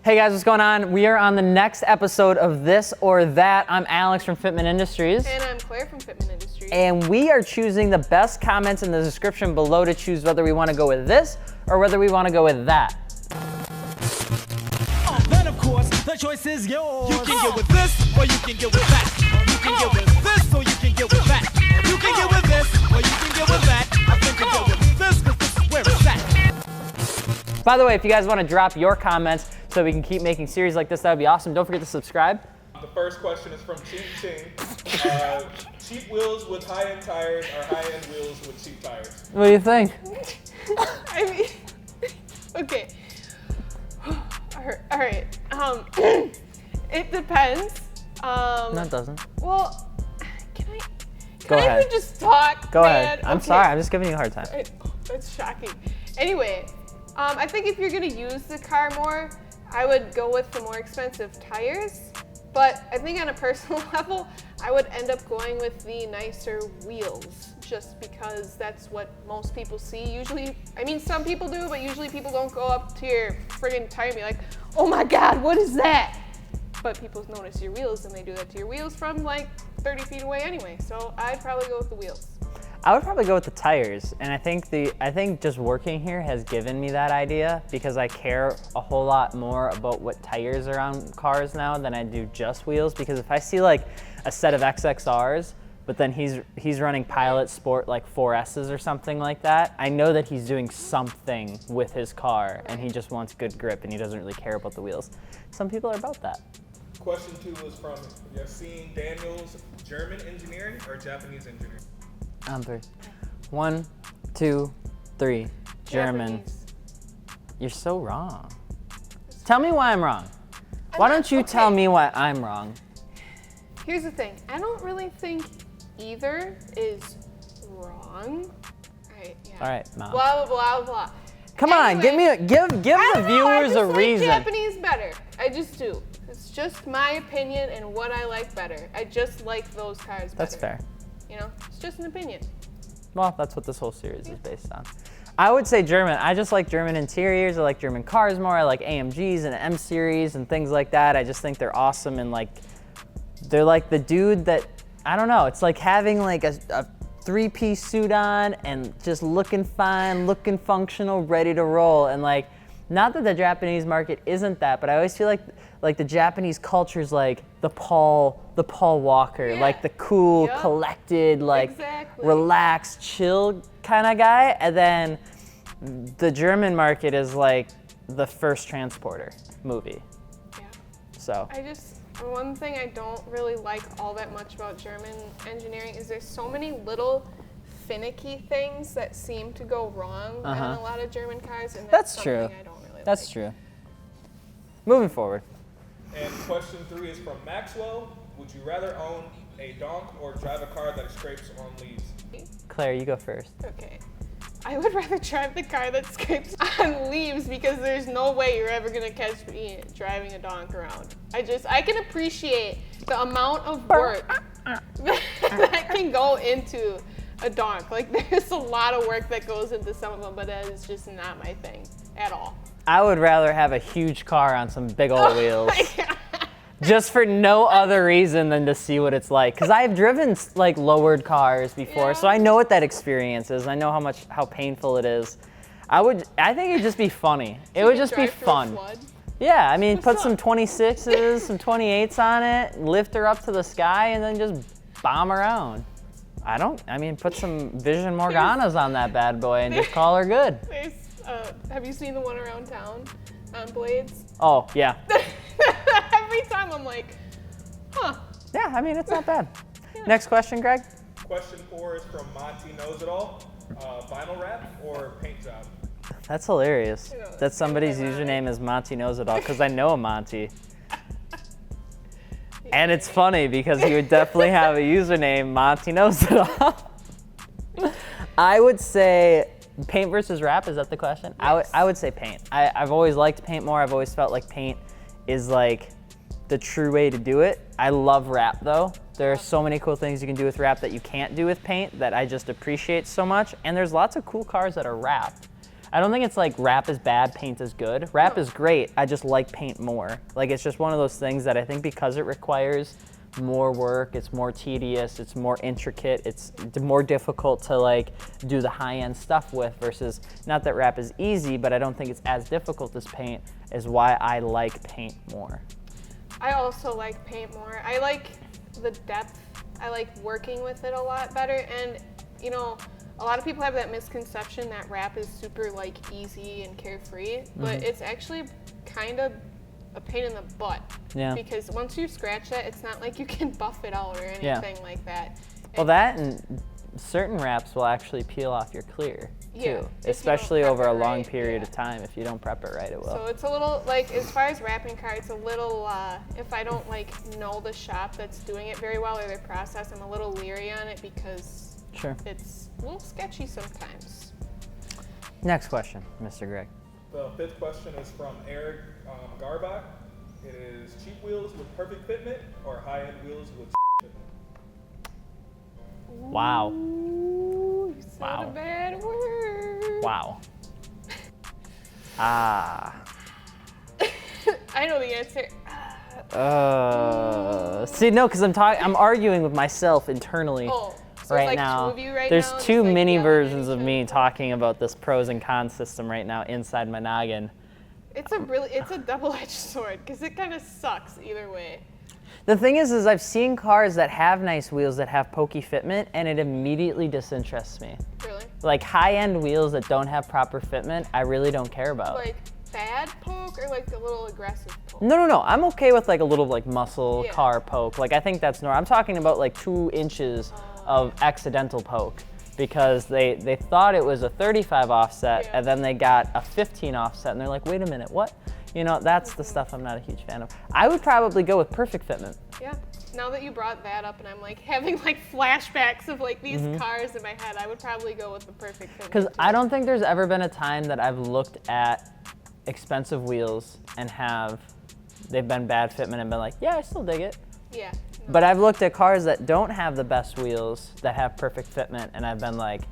Hey guys, what's going on? We are on the next episode of This or That. I'm Alex from Fitment Industries. And I'm Claire from Fitment Industries. And we are choosing the best comments in the description below to choose whether we want to go with this or whether we want to go with that. Then of course, the choice is yours. You can get with this or you can get with that. You can get with this or you can get with that. You can get with this or you can get with that. I think you can get with this because this is where it's at. By the way, if you guys want to drop your comments so we can keep making series like this, that would be awesome. Don't forget to subscribe. The first question is from Ching Ching. Cheap wheels with high-end tires or high-end wheels with cheap tires? What do you think? I mean, okay. All right. It depends. No, it doesn't. Well, can Go I ahead. even just talk? Go man? ahead. I'm Okay. sorry. I'm just giving you a hard time. That's shocking. Anyway, I think if you're gonna use the car more, I would go with the more expensive tires. But I think on a personal level, I would end up going with the nicer wheels, just because that's what most people see. Usually, I mean, some people do, but usually people don't go up to your friggin' tire and be like, oh my God, what is that? But people notice your wheels and they do that to your wheels from like 30 feet away anyway. So I'd probably go with the wheels. I would probably go with the tires, and I think just working here has given me that idea because I care a whole lot more about what tires are on cars now than I do just wheels. Because if I see like a set of XXRs, but then he's running Pilot Sport like 4Ss or something like that, I know that he's doing something with his car, and he just wants good grip, and he doesn't really care about the wheels. Some people are about that. Question 2 is from Yassine Daniels. German engineering or Japanese engineering? On three. 1, 2, 3. German. Japanese. You're so wrong. Tell me why I'm wrong. Why don't you tell me why I'm wrong? Here's the thing. I don't really think either is wrong. Right, yeah. All right, Mom. Blah, blah, blah, blah. Come on, give Anyway, give I the don't know, I viewers just a like reason. Japanese better. I just do. It's just my opinion and what I like better. I just like those cars better. That's fair. You know, it's just an opinion. Well, that's what this whole series is based on. I would say German. I just like German interiors. I like German cars more. I like AMGs and M series and things like that. I just think they're awesome, and like they're like the dude that, I don't know, it's like having like a three-piece suit on and just looking fine, looking functional, ready to roll. And like, not that the Japanese market isn't that, but I always feel like the Japanese culture is like the Paul Walker, Yeah. like the cool, Yep. collected, like Exactly. relaxed, chill kind of guy. And then the German market is like the first Transporter movie. Yeah. So One thing I don't really like all that much about German engineering is there's so many little finicky things that seem to go wrong on a lot of German cars, and That's that's true. something I don't really That's like. true. Moving forward. And question 3 is from Maxwell. Would you rather own a donk or drive a car that scrapes on leaves? Claire, you go first. Okay. I would rather drive the car that scrapes on leaves because there's no way you're ever gonna catch me driving a donk around. I can appreciate the amount of work that can go into a donk. Like, there's a lot of work that goes into some of them, but that is just not my thing at all. I would rather have a huge car on some big old wheels. My God. Just for no other reason than to see what it's like. Because I've driven like lowered cars before, so I know what that experience is. I know how painful it is. I think it'd just be funny. It would just be Drive through a fun. flood. Yeah, I mean, put What's some up? 26s, some 28s on it, lift her up to the sky, and then just bomb around. Put some Vision Morganas on that bad boy and just call her good. There's, have you seen the one around town on Blades? Oh, yeah. Every time I'm like, huh. Yeah, I mean, it's not bad. Next question, Greg. Question 4 is from Monty Knows It All. Vinyl wrap or paint job? That's hilarious. know, That somebody's kinda ironic. username is Monty Knows It All, because I know a Monty. And it's funny because he would definitely have a username, Monty Knows It All. I would say paint versus wrap, is that the question? Yes. I would say paint. I've always liked paint more. I've always felt like paint is like the true way to do it. I love wrap though. There are so many cool things you can do with wrap that you can't do with paint that I just appreciate so much. And there's lots of cool cars that are wrapped. I don't think it's like rap is bad, paint is good. Rap is great. I just like paint more. Like it's just one of those things that I think because it requires more work, it's more tedious, it's more intricate, it's more difficult to like do the high-end stuff with versus, not that rap is easy, but I don't think it's as difficult as paint, is why I like paint more. I also like paint more. I like the depth. I like working with it a lot better. And, you know, a lot of people have that misconception that rap is super like easy and carefree, but it's actually kind of a pain in the butt. Yeah. Because once you scratch that, it's not like you can buff it out or anything like that. Well, that and certain wraps will actually peel off your clear Yeah, if too, you don't especially prep over it a long right, period yeah. of time. If you don't prep it right, it will. So it's a little, like, as far as wrapping car, it's a little, if I don't, like, know the shop that's doing it very well or their process, I'm a little leery on it because Sure. it's a little sketchy sometimes. Next question, Mr. Greg. The 5th question is from Eric Garbach. It is cheap wheels with perfect fitment or high-end wheels with fitment? Wow. Ooh, you said Wow. a bad word. Wow. Ah. I know the answer. See, no, because I'm arguing with myself internally Oh, so right it's like now. two of you right There's now, just, two like, mini yelling at versions each of me other? talking about this pros and cons system right now inside my noggin. It's a double-edged sword because it kind of sucks either way. The thing is I've seen cars that have nice wheels that have pokey fitment, and it immediately disinterests me. Really? Like high-end wheels that don't have proper fitment, I really don't care about. Like bad poke or like a little aggressive poke? No. I'm okay with like a little like muscle Yeah. car poke. Like I think that's normal. I'm talking about like 2 inches of accidental poke because they thought it was a 35 offset Yeah. and then they got a 15 offset and they're like, wait a minute, what? You know, that's the stuff I'm not a huge fan of. I would probably go with perfect fitment. Yeah. Now that you brought that up and I'm like having like flashbacks of like these Mm-hmm. cars in my head, I would probably go with the perfect fit. Because I don't think there's ever been a time that I've looked at expensive wheels and they've been bad fitment and been like, yeah, I still dig it. Yeah. But I've looked at cars that don't have the best wheels that have perfect fitment and I've been like,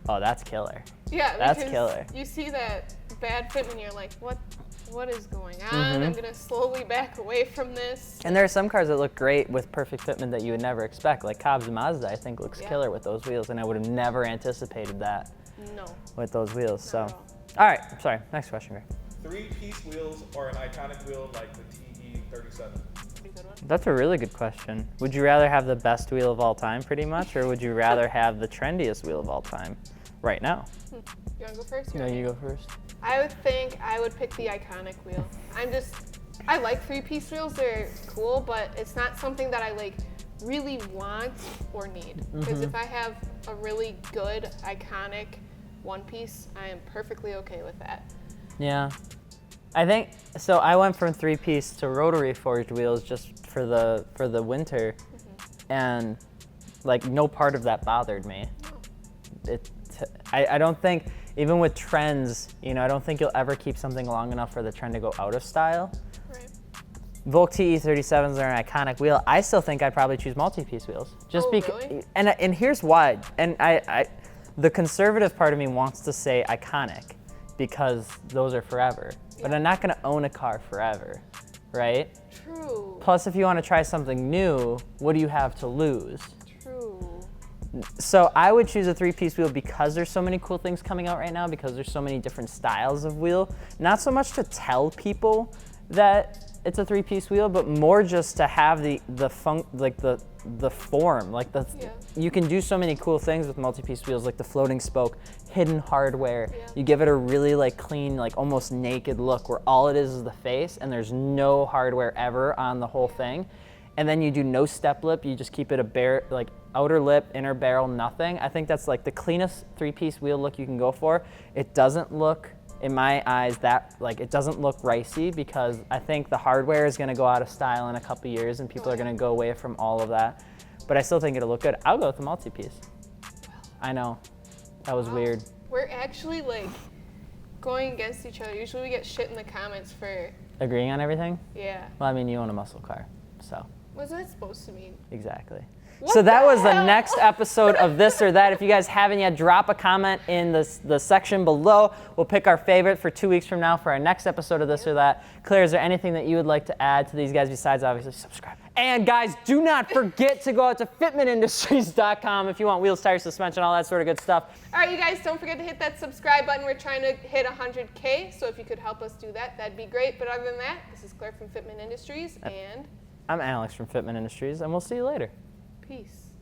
oh, that's killer. Yeah, That's because killer. you see that bad fitment and you're like, what is going on? Mm-hmm. I'm gonna slowly back away from this. And there are some cars that look great with perfect fitment that you would never expect. Like Cobb's Mazda, I think looks Yeah. killer with those wheels, and I would have never anticipated that No. with those wheels. So, Not at all right, sorry. Next question, Greg. 3-piece wheels or an iconic wheel like the TE37? Pretty good one. That's a really good question. Would you rather have the best wheel of all time, pretty much, or would you rather have the trendiest wheel of all time right now? You wanna go first? No, you go first. I would think I would pick the iconic wheel. I like 3-piece wheels, they're cool, but it's not something that I like really want or need. Because if I have a really good, iconic 1-piece, I am perfectly okay with that. Yeah. I think so. I went from 3-piece to rotary forged wheels just for the winter, and like no part of that bothered me. I don't think, even with trends, you know, I don't think you'll ever keep something long enough for the trend to go out of style. Right. Volk TE37s are an iconic wheel. I still think I'd probably choose multi-piece wheels. Just Oh, because, really? and here's why. And the conservative part of me wants to say iconic because those are forever. But Yeah. I'm not gonna own a car forever, right? True. Plus, if you want to try something new, what do you have to lose? True. So I would choose a 3-piece wheel because there's so many cool things coming out right now, because there's so many different styles of wheel. Not so much to tell people that it's a 3-piece wheel, but more just to have the form, like Yeah. you can do so many cool things with multi-piece wheels, like the floating spoke, hidden hardware. Yeah. You give it a really like clean, like almost naked look where all it is the face and there's no hardware ever on the whole thing. And then you do no step lip, you just keep it a bare, like outer lip, inner barrel, nothing. I think that's like the cleanest 3-piece wheel look you can go for. It doesn't look, in my eyes, it doesn't look ricey because I think the hardware is gonna go out of style in a couple years and people are gonna go away from all of that. But I still think it'll look good. I'll go with the multi-piece. I know, that was weird. We're actually like going against each other. Usually we get shit in the comments for, Agreeing on everything? yeah. Well, I mean, you own a muscle car, so What's that supposed to mean? exactly. So that the was the hell? next episode of This or That. If you guys haven't yet, drop a comment in the section below. We'll pick our favorite for 2 weeks from now for our next episode of This or That. Claire, is there anything that you would like to add to these guys besides obviously subscribe? And guys, do not forget to go out to fitmentindustries.com if you want wheels, tires, suspension, all that sort of good stuff. All right, you guys, don't forget to hit that subscribe button. We're trying to hit 100K, so if you could help us do that, that'd be great. But other than that, this is Claire from Fitment Industries, and I'm Alex from Fitment Industries, and we'll see you later. peace.